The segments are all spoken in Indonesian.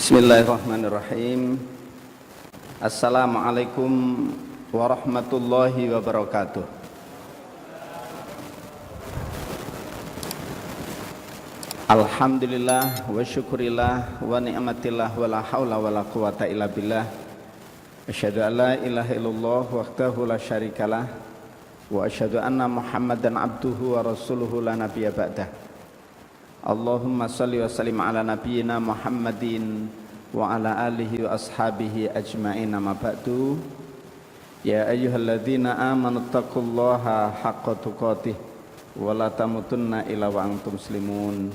Bismillahirrahmanirrahim. Assalamualaikum warahmatullahi wabarakatuh. Alhamdulillah wa syukurillah wa ni'matillah wa la hawla wa la quwata illa billah. Asyhadu an la ilaha illallah wahdahu la syarikalah wa asyhadu anna Muhammadan abduhu wa rasuluhu la nabiyya ba'dah. Allahumma salli wa sallim ala nabiyyina Muhammadin wa ala alihi wa ashabihi ajma'in, amma ba'du. Ya ayyuhalladzina amanu taqullaha haqqa tuqatih wa la tamutunna illa wa antum muslimun.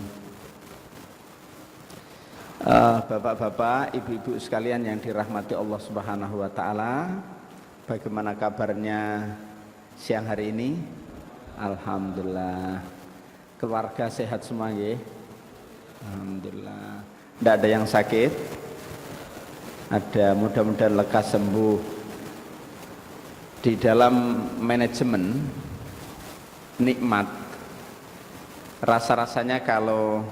Bapak-bapak, ibu-ibu sekalian yang dirahmati Allah Subhanahu wa taala, bagaimana kabarnya siang hari ini? Alhamdulillah. Keluarga sehat semua ya? Alhamdulillah. Tidak ada yang sakit? Ada, mudah-mudahan lekas sembuh. Di dalam manajemen nikmat, rasa-rasanya kalau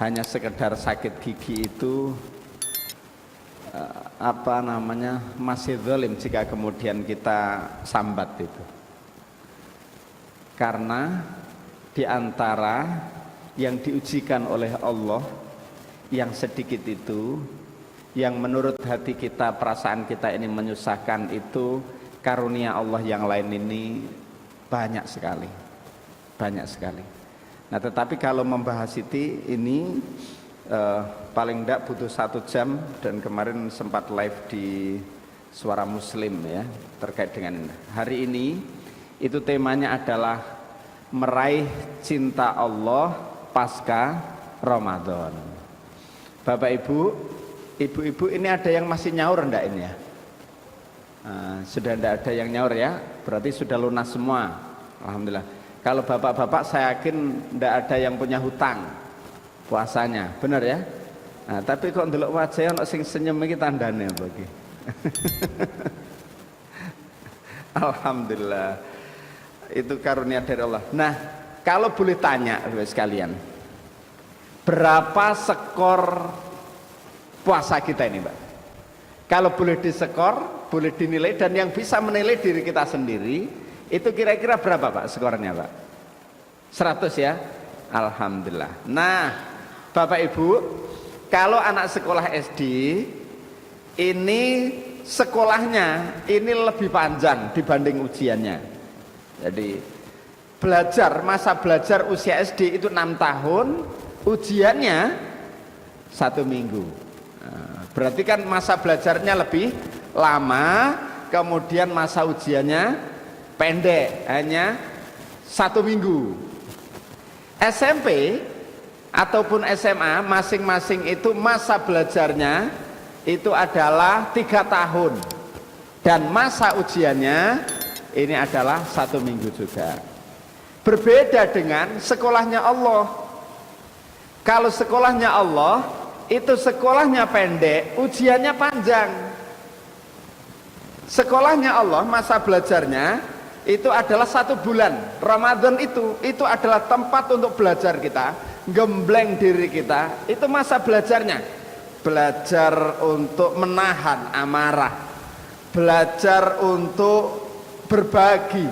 hanya sekedar sakit gigi itu masih zalim jika kemudian kita sambat itu. Karena di antara yang diujikan oleh Allah yang sedikit itu, yang menurut hati kita, perasaan kita ini menyusahkan itu, karunia Allah yang lain ini banyak sekali. Nah, tetapi kalau membahas ini paling tidak butuh 1 jam, dan kemarin sempat live di Suara Muslim ya terkait dengan ini. Hari ini itu temanya adalah meraih cinta Allah pasca Ramadan. Bapak Ibu, ibu-ibu ini ada yang masih nyaur enggak ini ya? Sudah enggak ada yang nyaur ya? Berarti sudah lunas semua. Alhamdulillah. Kalau bapak-bapak saya yakin enggak ada yang punya hutang puasanya, benar ya? Nah, tapi kok ndelok wajah ono sing senyum iki tandane bagi. Alhamdulillah. Itu karunia dari Allah. Nah, kalau boleh tanya sekalian, berapa skor puasa kita ini, Mbak? Kalau boleh diskor, boleh dinilai, dan yang bisa menilai diri kita sendiri, itu kira-kira berapa, Pak, skornya, Pak? 100 ya? Alhamdulillah. Nah, Bapak Ibu, kalau anak sekolah SD, ini sekolahnya ini lebih panjang dibanding ujiannya. Jadi masa belajar usia SD itu 6 tahun, ujiannya 1 minggu. Nah, berarti kan masa belajarnya lebih lama, kemudian masa ujiannya pendek, hanya 1 minggu. SMP ataupun SMA masing-masing itu masa belajarnya itu adalah 3 tahun, dan masa ujiannya ini adalah 1 minggu juga. Berbeda dengan sekolahnya Allah. Kalau sekolahnya Allah itu sekolahnya pendek, ujiannya panjang. Sekolahnya Allah masa belajarnya itu adalah 1 bulan. Ramadan itu adalah tempat untuk belajar kita, gembleng diri kita. Itu masa belajarnya. Belajar untuk menahan amarah, belajar untuk berbagi,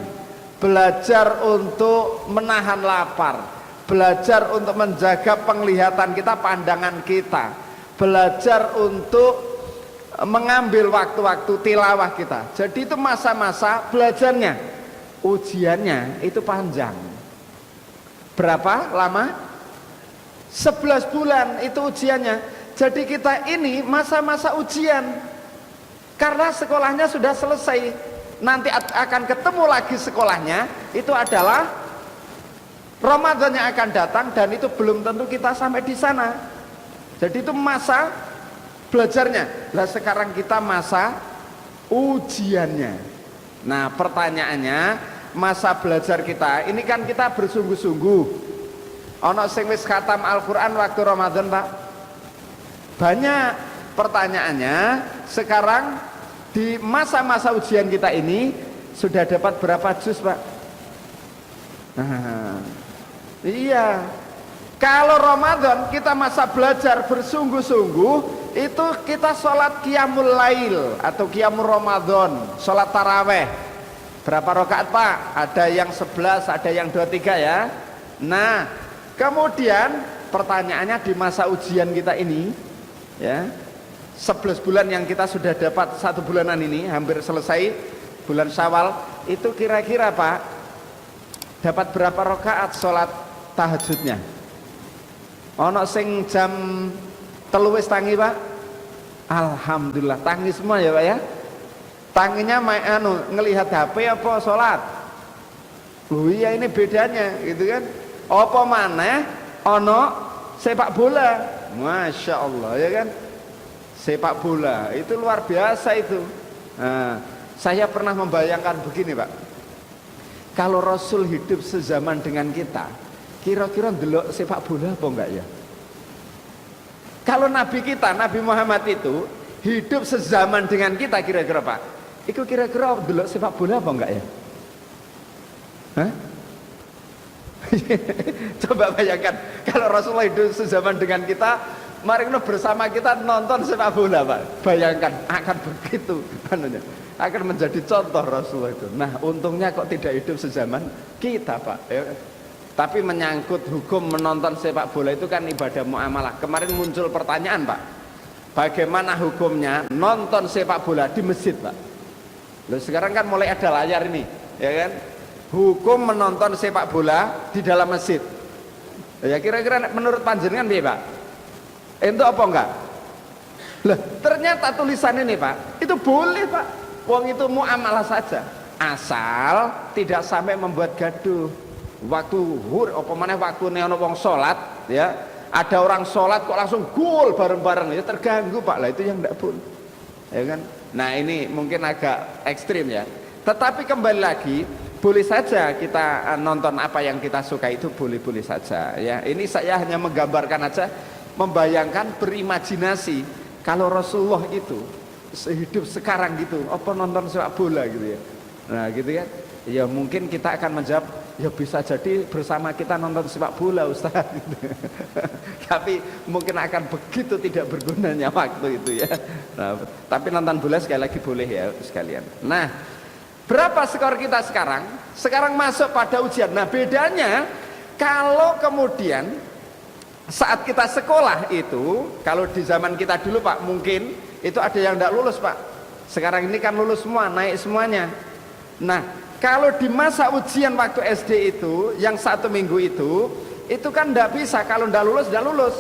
belajar untuk menahan lapar, belajar untuk menjaga penglihatan kita, pandangan kita, belajar untuk mengambil waktu-waktu tilawah kita. Jadi itu masa-masa belajarnya. Ujiannya itu panjang. Berapa lama? 11 bulan itu ujiannya. Jadi kita ini masa-masa ujian, karena sekolahnya sudah selesai. Nanti akan ketemu lagi sekolahnya, itu adalah Ramadan yang akan datang, dan itu belum tentu kita sampai di sana. Jadi itu masa belajarnya. Lah sekarang kita masa ujiannya. Nah, pertanyaannya, masa belajar kita ini kan kita bersungguh-sungguh. Ono sing wis khatam Al-Qur'an waktu Ramadan, Pak? Banyak. Pertanyaannya, sekarang di masa-masa ujian kita ini sudah dapat berapa juz, Pak? Iya. Kalau Ramadan kita masa belajar bersungguh-sungguh, itu kita sholat qiyamul lail atau qiyamul Ramadan, sholat taraweh. Berapa rakaat Pak? Ada yang 11, ada yang 23 ya. Nah, kemudian pertanyaannya di masa ujian kita ini ya, 11 bulan yang kita sudah dapat 1 bulanan ini, hampir selesai bulan Syawal, itu kira-kira Pak dapat berapa rakaat sholat tahajudnya? Ono sing jam 3 wis tangi Pak? Alhamdulillah tangi semua ya Pak ya. Tanginya ngelihat HP apa sholat? Oh iya, ini bedanya gitu kan. Apa maneh ono sepak bola, Masya Allah ya kan. Sepak bola itu luar biasa itu. Nah, saya pernah membayangkan begini Pak, kalau Rasul hidup sezaman dengan kita, kira-kira ndelok sepak bola apa enggak ya? Kalau Nabi kita, Nabi Muhammad itu hidup sezaman dengan kita, kira-kira Pak, itu kira-kira ndelok sepak bola apa enggak ya? Hah? Coba bayangkan kalau Rasulullah hidup sezaman dengan kita, mari bersama kita nonton sepak bola Pak, bayangkan akan begitu anunya, akan menjadi contoh Rasulullah itu. Nah untungnya kok tidak hidup sezaman kita Pak ya. Tapi menyangkut hukum menonton sepak bola itu kan ibadah muamalah. Kemarin muncul pertanyaan Pak, bagaimana hukumnya nonton sepak bola di masjid Pak? Loh, sekarang kan mulai ada layar ini ya kan, hukum menonton sepak bola di dalam masjid ya, kira-kira menurut panjenengan piye Pak? Itu apa enggak? Lah ternyata tulisan ini Pak itu boleh Pak, wong itu muamalah saja asal tidak sampai membuat gaduh. Waktu zuhur apa maneh waktu neono wong salat ya, ada orang salat kok langsung gol bareng-bareng ya, terganggu Pak. Lah itu yang enggak boleh ya kan. Nah ini mungkin agak ekstrim ya, tetapi kembali lagi boleh saja kita nonton apa yang kita suka, itu boleh-boleh saja ya. Ini saya hanya menggambarkan aja, membayangkan, berimajinasi kalau Rasulullah itu hidup sekarang gitu, apa nonton sepak bola gitu ya. Nah gitu kan ya, mungkin kita akan menjawab ya bisa jadi bersama kita nonton sepak bola Ustaz gitu. Tapi mungkin akan begitu tidak bergunanya waktu itu ya. Nah, tapi nonton bola sekali lagi boleh ya sekalian. Nah berapa skor kita sekarang? Sekarang masuk pada ujian. Nah bedanya kalau kemudian saat kita sekolah itu, kalau di zaman kita dulu Pak mungkin itu ada yang tidak lulus Pak. Sekarang ini kan lulus semua, naik semuanya. Nah kalau di masa ujian waktu SD itu, yang 1 minggu itu kan tidak bisa, kalau tidak lulus.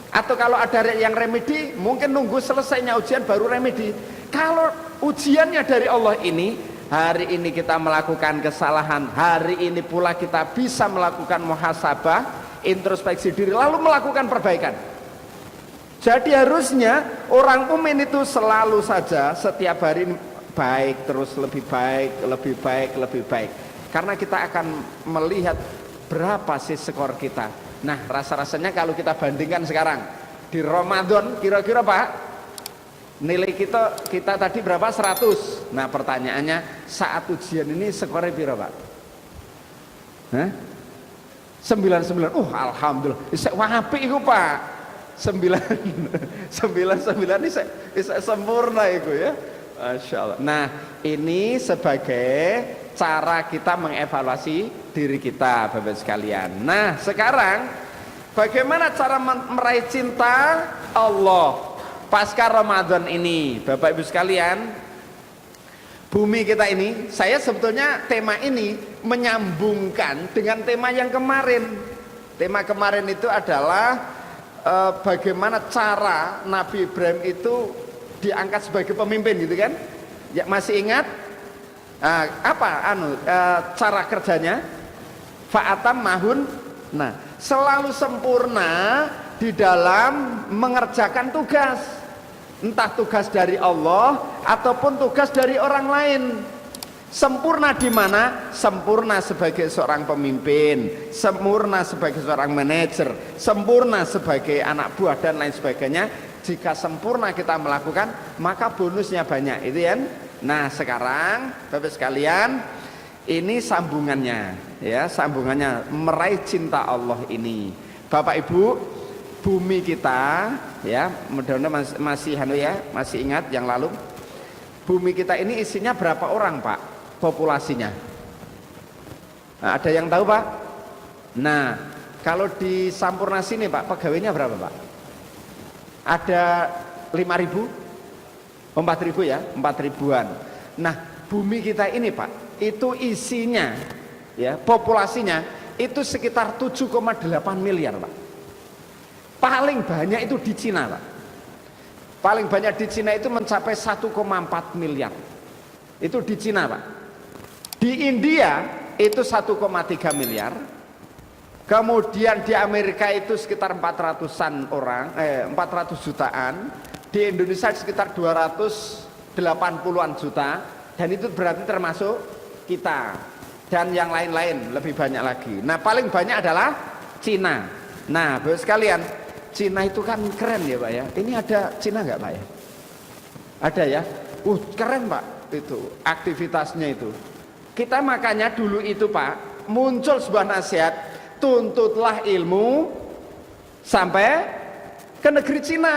Atau kalau ada yang remedi, mungkin nunggu selesainya ujian baru remedi. Kalau ujiannya dari Allah ini, hari ini kita melakukan kesalahan, hari ini pula kita bisa melakukan muhasabah, introspeksi diri, lalu melakukan perbaikan. Jadi harusnya orang mukmin itu selalu saja setiap hari baik, terus lebih baik, lebih baik, lebih baik. Karena kita akan melihat berapa sih skor kita. Nah rasa-rasanya kalau kita bandingkan sekarang di Ramadan, kira-kira Pak nilai kita tadi berapa? 100. Nah pertanyaannya, saat ujian ini skornya berapa Pak? Hah? 99. Alhamdulillah. Wah apik iku Pak. 99 ini sempurna itu ya. Masya Allah. Nah ini sebagai cara kita mengevaluasi diri kita Bapak sekalian. Nah sekarang bagaimana cara meraih cinta Allah pasca Ramadan ini Bapak Ibu sekalian? Bumi kita ini, saya sebetulnya tema ini menyambungkan dengan tema yang kemarin. Tema kemarin itu adalah bagaimana cara Nabi Ibrahim itu diangkat sebagai pemimpin gitu kan ya, masih ingat cara kerjanya? Fa'atam mahun. Nah selalu sempurna di dalam mengerjakan tugas, entah tugas dari Allah ataupun tugas dari orang lain. Sempurna di mana? Sempurna sebagai seorang pemimpin, sempurna sebagai seorang manajer, sempurna sebagai anak buah dan lain sebagainya. Jika sempurna kita melakukan, maka bonusnya banyak, itu kan? Nah sekarang Bapak sekalian, ini sambungannya ya, sambungannya meraih cinta Allah ini. Bapak Ibu, bumi kita ya, mudah-mudahan masih masih ingat yang lalu. Bumi kita ini isinya berapa orang Pak populasinya? Nah, ada yang tahu Pak? Nah, kalau di Sampurna sini Pak, pegawainya berapa Pak? Ada 5.000? 4.000 ya, 4.000-an. Nah, bumi kita ini Pak, itu isinya ya, populasinya itu sekitar 7,8 miliar Pak. Paling banyak itu di Cina Pak. Paling banyak di Cina itu mencapai 1,4 miliar. Itu di Cina Pak. Di India itu 1,3 miliar. Kemudian di Amerika itu sekitar 400-an orang, 400 jutaan. Di Indonesia sekitar 280-an juta. Dan itu berarti termasuk kita dan yang lain-lain lebih banyak lagi. Nah, paling banyak adalah Cina. Nah, Bapak sekalian, Cina itu kan keren ya Pak ya. Ini ada Cina nggak Pak ya? Ada ya? Keren Pak itu aktivitasnya itu. Kita makanya dulu itu Pak, muncul sebuah nasihat, tuntutlah ilmu sampai ke negeri Cina.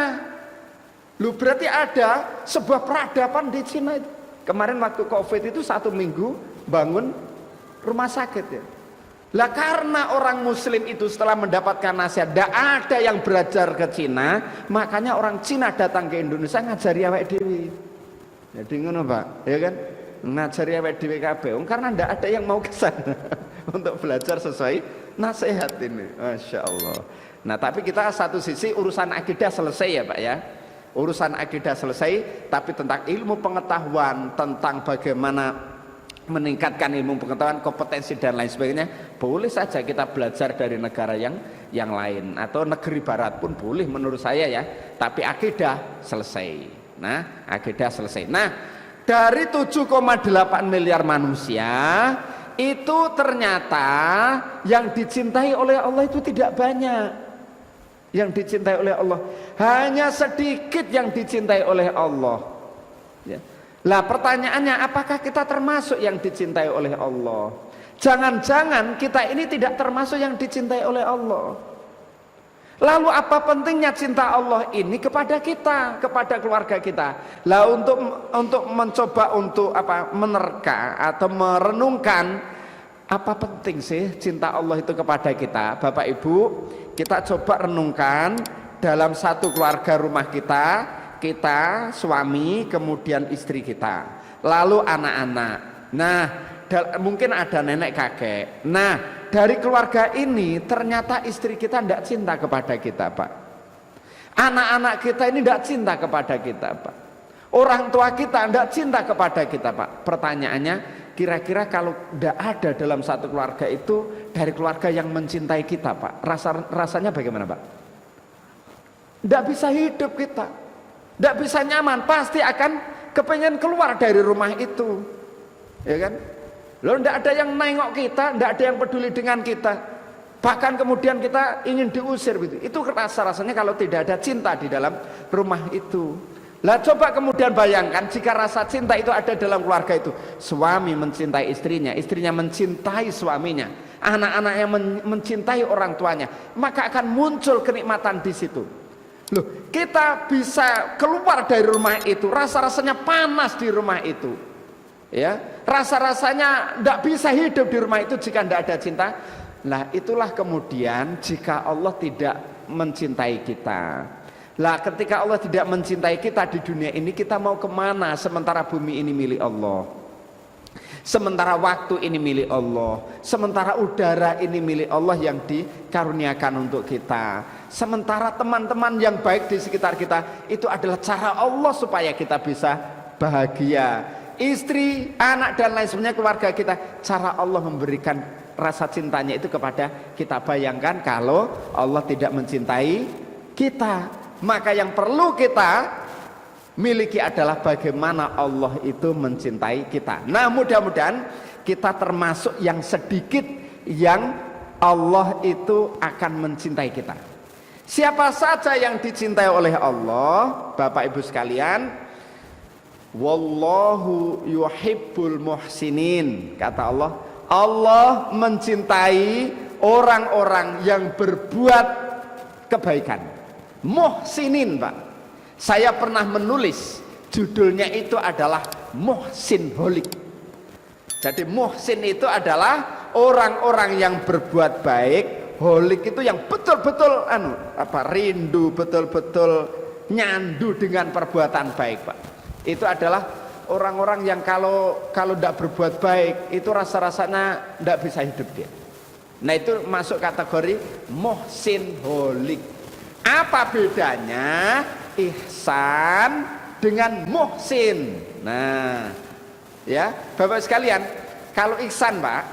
Lu berarti ada sebuah peradaban di Cina itu. Kemarin waktu Covid itu 1 minggu bangun rumah sakit ya. Lah karena orang muslim itu setelah mendapatkan nasihat tidak ada yang belajar ke Cina, makanya orang Cina datang ke Indonesia ngajari awake dhewe. Jadi ngono Pak, ya kan? Ngajari awake dhewe kabeh karena tidak ada yang mau ke sana untuk belajar sesuai nasihat ini. Masya Allah. Nah, tapi kita satu sisi urusan akidah selesai ya Pak ya. Urusan akidah selesai, tapi tentang ilmu pengetahuan, tentang bagaimana meningkatkan ilmu pengetahuan, kompetensi dan lain sebagainya, boleh saja kita belajar dari negara yang lain atau negeri barat pun boleh menurut saya ya. Tapi akidah selesai. Nah, akidah selesai. Nah, dari 7,8 miliar manusia itu ternyata yang dicintai oleh Allah itu tidak banyak. Yang dicintai oleh Allah hanya sedikit yang dicintai oleh Allah ya. Lah pertanyaannya, apakah kita termasuk yang dicintai oleh Allah? Jangan-jangan kita ini tidak termasuk yang dicintai oleh Allah. Lalu apa pentingnya cinta Allah ini kepada kita, kepada keluarga kita? Lah untuk mencoba untuk menerka atau merenungkan apa penting sih cinta Allah itu kepada kita, Bapak Ibu, kita coba renungkan dalam satu keluarga rumah kita suami, kemudian istri kita, lalu anak-anak. Nah, mungkin ada nenek kakek. Nah, dari keluarga ini ternyata istri kita tidak cinta kepada kita Pak. Anak-anak kita ini tidak cinta kepada kita Pak. Orang tua kita tidak cinta kepada kita Pak. Pertanyaannya, kira-kira kalau tidak ada dalam satu keluarga itu dari keluarga yang mencintai kita Pak, rasanya bagaimana Pak? Tidak bisa hidup kita, tidak bisa nyaman, pasti akan kepengen keluar dari rumah itu, ya kan? Loh, tidak ada yang nengok kita, tidak ada yang peduli dengan kita, bahkan kemudian kita ingin diusir gitu. Itu rasanya kalau tidak ada cinta di dalam rumah itu. Lah coba kemudian bayangkan jika rasa cinta itu ada dalam keluarga itu, suami mencintai istrinya, istrinya mencintai suaminya, anak-anaknya mencintai orang tuanya, maka akan muncul kenikmatan di situ. Loh, kita bisa keluar dari rumah itu, rasa-rasanya panas di rumah itu, ya, rasa-rasanya tidak bisa hidup di rumah itu jika tidak ada cinta. Nah, itulah kemudian jika Allah tidak mencintai kita. Lah ketika Allah tidak mencintai kita di dunia ini, kita mau kemana sementara bumi ini milik Allah, sementara waktu ini milik Allah, sementara udara ini milik Allah yang dikaruniakan untuk kita, sementara teman-teman yang baik di sekitar kita itu adalah cara Allah supaya kita bisa bahagia, istri, anak dan lain sebagainya, keluarga kita, cara Allah memberikan rasa cintanya itu kepada kita. Bayangkan kalau Allah tidak mencintai kita, maka yang perlu kita miliki adalah bagaimana Allah itu mencintai kita. Nah, mudah-mudahan kita termasuk yang sedikit yang Allah itu akan mencintai kita. Siapa saja yang dicintai oleh Allah, Bapak Ibu sekalian, wallahu yuhibbul muhsinin, kata Allah. Allah mencintai orang-orang yang berbuat kebaikan. Muhsinin, Pak. Saya pernah menulis judulnya itu adalah Muhsinholik. Jadi muhsin itu adalah orang-orang yang berbuat baik, holik itu yang betul-betul rindu, betul-betul nyandu dengan perbuatan baik, Pak. Itu adalah orang-orang yang kalau tidak berbuat baik itu rasa-rasanya tidak bisa hidup dia. Nah, itu masuk kategori muhsinholik. Apa bedanya ihsan dengan muhsin? Nah, ya Bapak sekalian, kalau ihsan, Pak,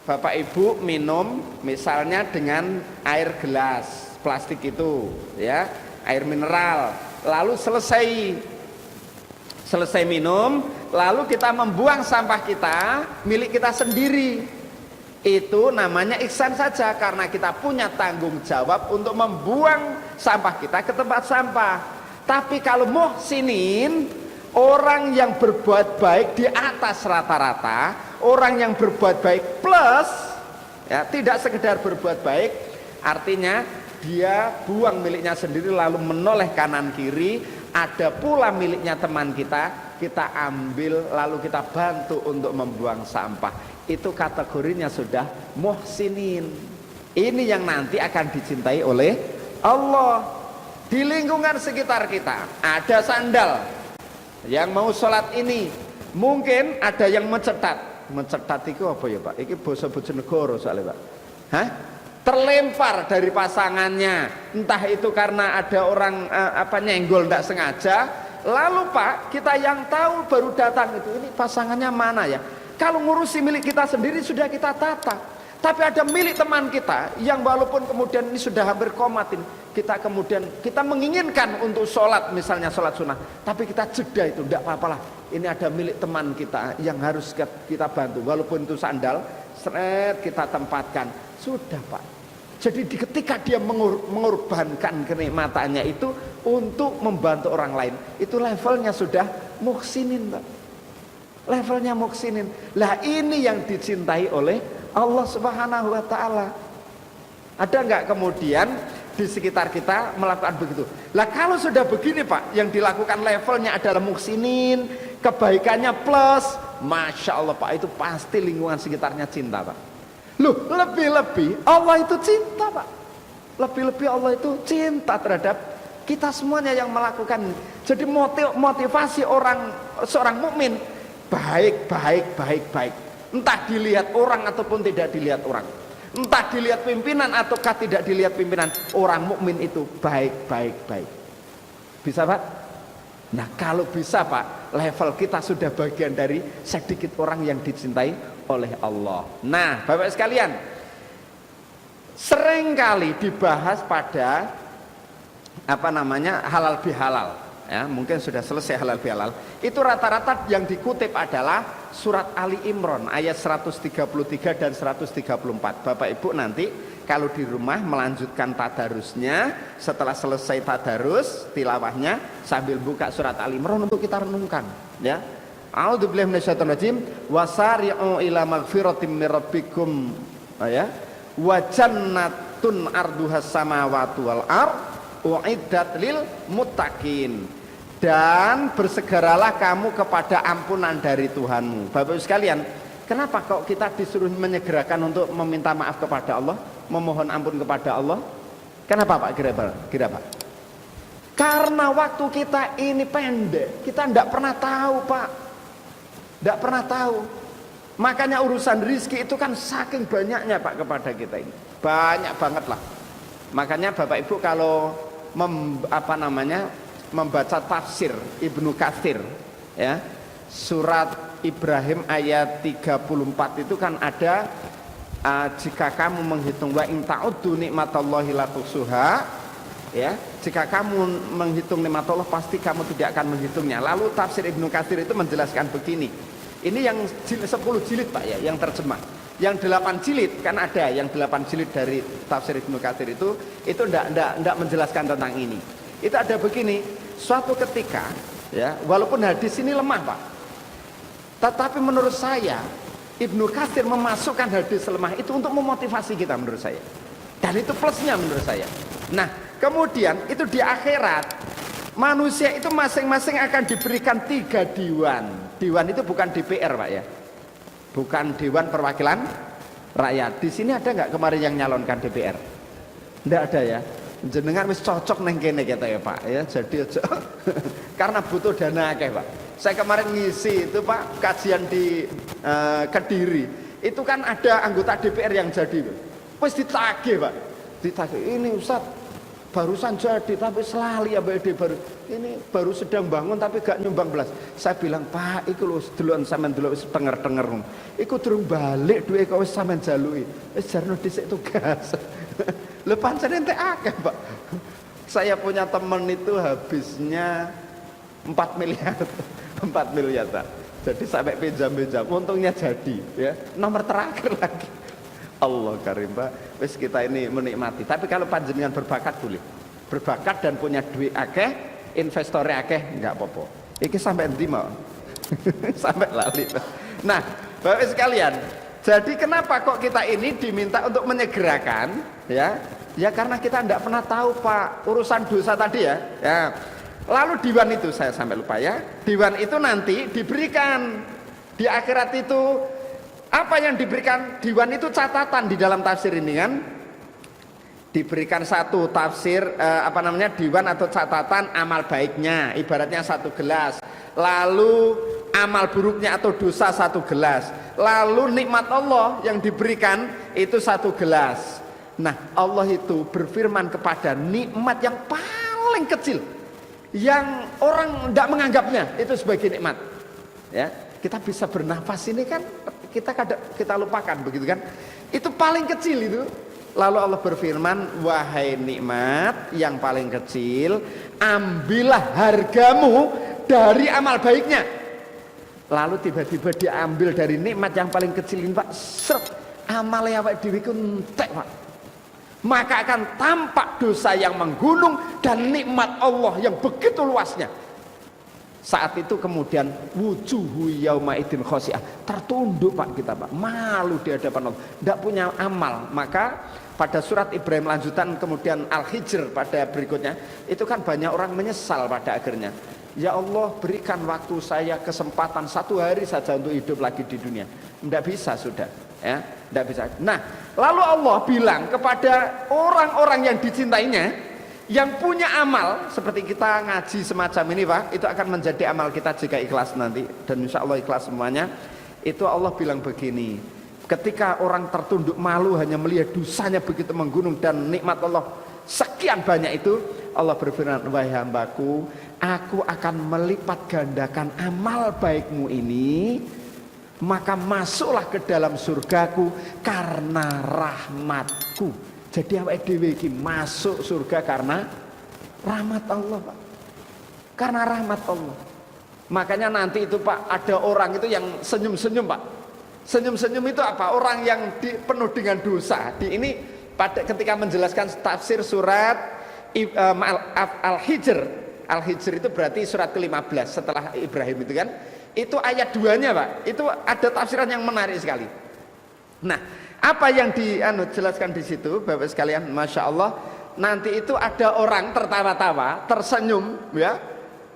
Bapak Ibu minum misalnya dengan air gelas plastik itu, ya, air mineral, lalu selesai minum, lalu kita membuang sampah kita milik kita sendiri. Itu namanya ihsan saja, karena kita punya tanggung jawab untuk membuang sampah kita ke tempat sampah. Tapi kalau muhsinin, orang yang berbuat baik di atas rata-rata, orang yang berbuat baik plus, ya, tidak sekedar berbuat baik, artinya dia buang miliknya sendiri lalu menoleh kanan kiri, ada pula miliknya teman kita, kita ambil lalu kita bantu untuk membuang sampah. Itu kategorinya sudah muhsinin. Ini yang nanti akan dicintai oleh Allah. Di lingkungan sekitar kita ada sandal yang mau sholat ini, mungkin ada yang mencetat itu apa ya, Pak? Ini basa Bojonegoro soalnya, Pak. Hah? Terlempar dari pasangannya, entah itu karena ada orang nyenggol tidak sengaja, lalu Pak, kita yang tahu baru datang itu, ini pasangannya mana ya? Kalau ngurusi milik kita sendiri sudah kita tata, tapi ada milik teman kita yang walaupun kemudian ini sudah hampir komat ini, kita menginginkan untuk sholat, misalnya sholat sunnah, tapi kita jeda itu, tidak apa-apalah, ini ada milik teman kita yang harus kita bantu, walaupun itu sandal, seret kita tempatkan, sudah, Pak. Jadi ketika dia mengorbankan kenikmatannya itu untuk membantu orang lain, itu levelnya sudah muhsinin, Pak. Levelnya muhsinin. Lah ini yang dicintai oleh Allah Subhanahu wa taala. Ada enggak kemudian di sekitar kita melakukan begitu? Lah kalau sudah begini, Pak, yang dilakukan levelnya adalah muhsinin, kebaikannya plus, Masya Allah, Pak, itu pasti lingkungan sekitarnya cinta, Pak. Loh, lebih-lebih Allah itu cinta, Pak. Lebih-lebih Allah itu cinta terhadap kita semuanya yang melakukan. Jadi motivasi seorang mukmin baik. Entah dilihat orang ataupun tidak dilihat orang, entah dilihat pimpinan ataukah tidak dilihat pimpinan, orang mukmin itu baik. Bisa, Pak? Nah, kalau bisa, Pak, level kita sudah bagian dari sedikit orang yang dicintai oleh Allah. Nah, Bapak sekalian, seringkali dibahas pada halal bihalal. Ya, mungkin sudah selesai halal bihalal. Itu rata-rata yang dikutip adalah surat Ali Imran ayat 133 dan 134. Bapak Ibu nanti kalau di rumah melanjutkan tadarusnya, setelah selesai tadarus tilawahnya sambil buka surat Ali Imran untuk kita renungkan, ya. A'udzubillahi minasyaitonir rajim. Wasari'u ila magfiratim mir rabbikum, ya. Wa jannatun arduhas samawati wal ard uiddat lil muttaqin. Dan bersegeralah kamu kepada ampunan dari Tuhanmu. Bapak Ibu sekalian, kenapa kok kita disuruh menyegerakan untuk meminta maaf kepada Allah, memohon ampun kepada Allah? Kenapa, Pak? Kira Pak? Karena waktu kita ini pendek, kita tidak pernah tahu, Pak. Tidak pernah tahu. Makanya urusan rizki itu kan saking banyaknya, Pak, kepada kita ini. Banyak banget lah. Makanya Bapak Ibu kalau membaca tafsir Ibnu Katsir, ya, surat Ibrahim ayat 34 itu kan ada jika kamu menghitung wa in ta'uddu nikmatallahi la tuhsuha, ya, jika kamu menghitung nikmat Allah pasti kamu tidak akan menghitungnya. Lalu tafsir Ibnu Katsir itu menjelaskan begini. Ini yang 10 jilid, Pak, ya, yang terjemah. Yang 8 jilid kan ada, yang 8 jilid dari tafsir Ibnu Katsir itu enggak menjelaskan tentang ini. Itu ada begini, suatu ketika, ya, walaupun hadis ini lemah, Pak, tetapi menurut saya Ibnu Katsir memasukkan hadis lemah itu untuk memotivasi kita menurut saya, dan itu plusnya menurut saya. Nah, kemudian itu di akhirat manusia itu masing-masing akan diberikan 3 diwan. Diwan itu bukan DPR Pak ya, bukan Dewan Perwakilan Rakyat. Di sini ada nggak kemarin yang nyalonkan DPR? Nggak ada ya. Jenengan wis cocok neng kene kita ya Pak ya. Jadi aja karena butuh dana akeh Pak. Saya kemarin ngisi itu Pak kajian di Kediri. Itu kan ada anggota DPR yang jadi. Wis ditagih Pak. Ditagih. Ini Ustaz barusan jadi tapi selali ya BD baru ini baru sedang bangun tapi gak nyumbang belas. Saya bilang Pak iku lho deloken sampean delok wis tenger-tenger iku durung balik duwe kok wis sampean jaluki wis jarno dhisik tugas. Lho pancen entek akeh Pak. Saya punya temen itu habisnya 4 miliar 4 miliar Pak. Jadi sampai pinjam-pinjam untungnya jadi ya nomor terakhir lagi. Allah karim Pak, wis kita ini menikmati. Tapi kalau panjenengan berbakat boleh, berbakat dan punya duit akeh, investornya akeh, nggak apa-apa. Iki sampai endi mau? Sampai lali. Nah, Bapak sekalian, jadi kenapa kok kita ini diminta untuk menyegerakan? Ya, ya karena kita tidak pernah tahu Pak urusan dosa tadi ya. Ya. Lalu diwan itu saya sampai lupa ya. Diwan itu nanti diberikan di akhirat itu. Apa yang diberikan diwan itu catatan di dalam tafsir ini kan diberikan satu tafsir diwan atau catatan amal baiknya ibaratnya 1 gelas, lalu amal buruknya atau dosa 1 gelas, lalu nikmat Allah yang diberikan itu 1 gelas. Nah Allah itu berfirman kepada nikmat yang paling kecil yang orang tidak menganggapnya itu sebagai nikmat ya. Kita bisa bernafas ini kan kita lupakan begitu kan, itu paling kecil itu. Lalu Allah berfirman wahai nikmat yang paling kecil ambillah hargamu dari amal baiknya. Lalu tiba-tiba diambil dari nikmat yang paling kecil ini Pak, seret amal awake dhewe ku entek Pak, maka akan tampak dosa yang menggunung dan nikmat Allah yang begitu luasnya. Saat itu kemudian wujuhu yauma idin khosi'ah, tertunduk Pak kita Pak, malu di hadapan Allah, tidak punya amal. Maka pada surat Ibrahim lanjutan kemudian Al-Hijr pada berikutnya itu kan banyak orang menyesal pada akhirnya. Ya Allah berikan waktu saya kesempatan 1 hari saja untuk hidup lagi di dunia. Tidak bisa sudah ya, tidak bisa. Nah lalu Allah bilang kepada orang-orang yang dicintainya yang punya amal seperti kita ngaji semacam ini Pak, itu akan menjadi amal kita jika ikhlas nanti, dan insya Allah ikhlas semuanya. Itu Allah bilang begini, ketika orang tertunduk malu hanya melihat dosanya begitu menggunung dan nikmat Allah sekian banyak itu, Allah berfirman wahai hambaku, aku akan melipat gandakan amal baikmu ini, maka masuklah ke dalam surgaku karena rahmatku. Jadi awake dhewe iki masuk surga karena rahmat Allah Pak. Karena rahmat Allah. Makanya nanti itu Pak ada orang itu yang senyum-senyum Pak. Senyum-senyum itu apa? Orang yang penuh dengan dosa. Ini ketika menjelaskan tafsir surat Al-Hijr. Al-Hijr itu berarti surat ke-15 setelah Ibrahim itu kan. Itu ayat 2-nya Pak. Itu ada tafsiran yang menarik sekali. Nah, apa yang dijelaskan di situ Bapak sekalian, Masya Allah, nanti itu ada orang tertawa-tawa, tersenyum ya,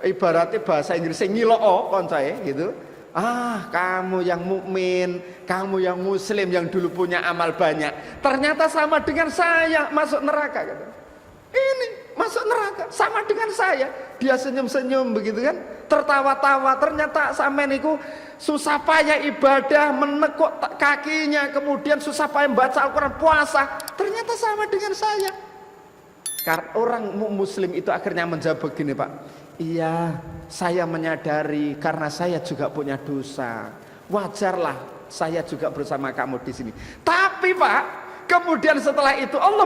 ibaratnya bahasa Inggrisnya ngiloo koncoe gitu. Ah kamu yang mukmin, kamu yang muslim yang dulu punya amal banyak, ternyata sama dengan saya masuk neraka gitu. Ini masuk neraka sama dengan saya. Dia senyum-senyum begitu kan, tertawa-tawa, ternyata sampean niku susah payah ibadah, menekuk kakinya, kemudian susah payah baca Al-Quran, puasa, ternyata sama dengan saya. Karena orang muslim itu akhirnya menjawab begini Pak, iya saya menyadari karena saya juga punya dosa, wajarlah saya juga bersama kamu di sini. Tapi Pak, kemudian setelah itu Allah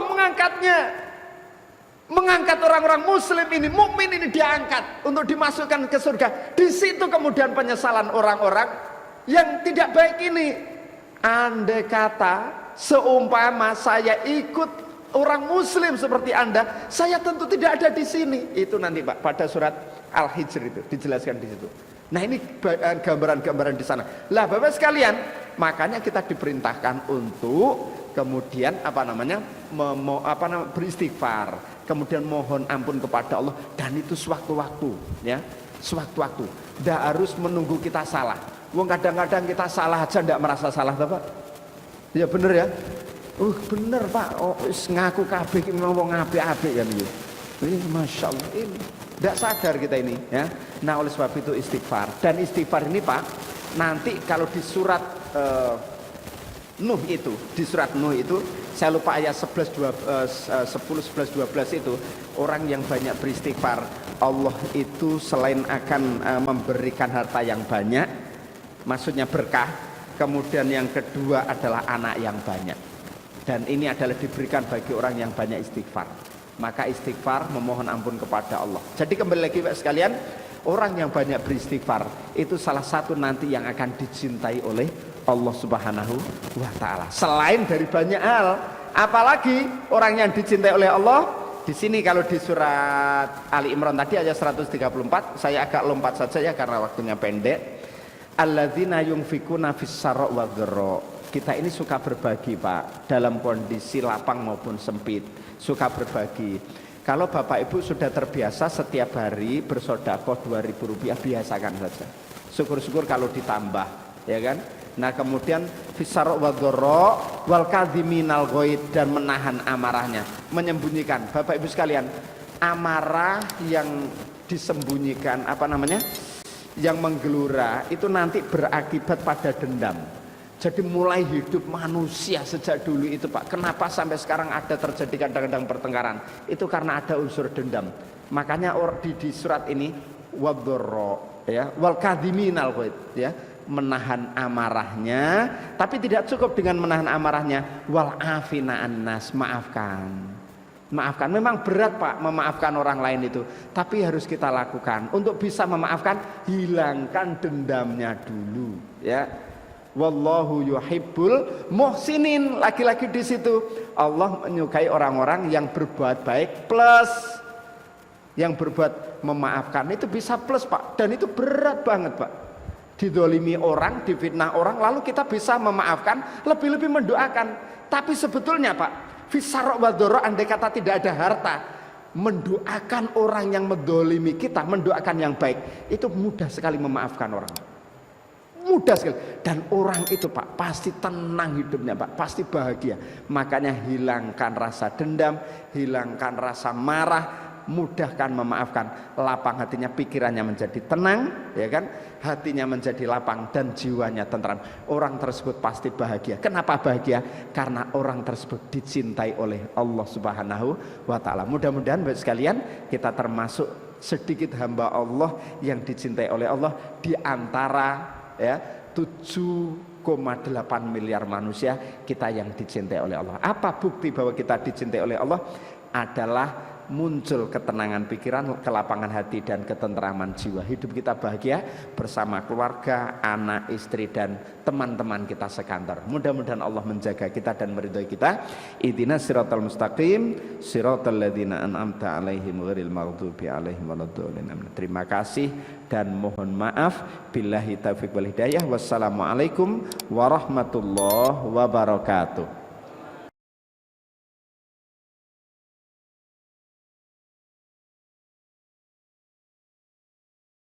mengangkat orang-orang muslim ini, mukmin ini diangkat untuk dimasukkan ke surga. Di situ kemudian penyesalan orang-orang yang tidak baik ini. Andai kata seumpama saya ikut orang muslim seperti Anda, saya tentu tidak ada di sini. Itu nanti Pak pada surat Al-Hijr itu dijelaskan di situ. Nah ini gambaran-gambaran di sana. Lah Bapak sekalian, makanya kita diperintahkan untuk kemudian beristighfar, kemudian mohon ampun kepada Allah, dan itu sewaktu-waktu ya, sewaktu-waktu. Tidak harus menunggu kita salah. Wong kadang-kadang kita salah aja tidak merasa salah, Pak. Ya bener ya. Bener Pak. Ngaku kabeh memang wong apik-apik kan iki. Ini Masya Allah, ini tidak sadar kita ini ya. Nah oleh sebab itu istighfar, dan istighfar ini Pak, nanti kalau di surat Nuh itu, di surat Nuh itu, saya lupa ayat 10, 11, 12 itu, orang yang banyak beristighfar, Allah itu selain akan memberikan harta yang banyak, maksudnya berkah, kemudian yang kedua adalah anak yang banyak, dan ini adalah diberikan bagi orang yang banyak istighfar. Maka istighfar, memohon ampun kepada Allah. Jadi kembali lagi Pak sekalian, orang yang banyak beristighfar itu salah satu nanti yang akan dicintai oleh Allah Subhanahu wa Ta'ala. Selain dari banyak hal, apalagi orang yang dicintai oleh Allah. Di sini kalau di surat Ali Imran tadi ayat 134, saya agak lompat saja ya karena waktunya pendek. Alladzina yunfikuna fis-sarra wa dharra. Kita ini suka berbagi Pak, dalam kondisi lapang maupun sempit, suka berbagi. Kalau Bapak Ibu sudah terbiasa setiap hari bersedekah Rp2.000, biasakan saja. Syukur-syukur kalau ditambah, ya kan? Nah kemudian fisar wa dharra wal kadhiminal ghaid, dan menahan amarahnya, menyembunyikan. Bapak Ibu sekalian, amarah yang disembunyikan, yang menggelora itu nanti berakibat pada dendam. Jadi mulai hidup manusia sejak dulu itu Pak, kenapa sampai sekarang ada terjadi kadang-kadang pertengkaran? Itu karena ada unsur dendam. Makanya di surat ini wadharra ya, wal kadhiminal ghaid ya, menahan amarahnya, tapi tidak cukup dengan menahan amarahnya, wal afina annas, maafkan. Maafkan, memang berat Pak memaafkan orang lain itu, tapi harus kita lakukan. Untuk bisa memaafkan, hilangkan dendamnya dulu ya. Wallahu yuhibbul muhsinin. Lagi-lagi di situ Allah menyukai orang-orang yang berbuat baik plus yang berbuat memaafkan. Itu bisa plus Pak, dan itu berat banget Pak. Didolimi orang, difitnah orang, lalu kita bisa memaafkan, lebih-lebih mendoakan. Tapi sebetulnya Pak, fisarok wadoro, andai kata tidak ada harta, mendoakan orang yang mendolimi kita, mendoakan yang baik, itu mudah sekali memaafkan orang. Mudah sekali. Dan orang itu Pak pasti tenang hidupnya Pak, pasti bahagia. Makanya hilangkan rasa dendam, hilangkan rasa marah, mudahkan memaafkan, lapang hatinya, pikirannya menjadi tenang, ya kan? Hatinya menjadi lapang dan jiwanya tentram. Orang tersebut pasti bahagia. Kenapa bahagia? Karena orang tersebut dicintai oleh Allah Subhanahu wa Ta'ala. Mudah-mudahan Bapak sekalian, kita termasuk sedikit hamba Allah yang dicintai oleh Allah di antara ya 7,8 miliar manusia, kita yang dicintai oleh Allah. Apa bukti bahwa kita dicintai oleh Allah? Adalah muncul ketenangan pikiran, kelapangan hati, dan ketentraman jiwa. Hidup kita bahagia bersama keluarga, anak, istri, dan teman-teman kita sekantor. Mudah-mudahan Allah menjaga kita dan meridhoi kita. Ihdinas siratal mustaqim, siratal ladzina an'amta 'alaihim ghairil maghdubi 'alaihim waladdallin. Terima kasih dan mohon maaf. Billahi taufiq wal hidayah. Wassalamualaikum warahmatullahi wabarakatuh.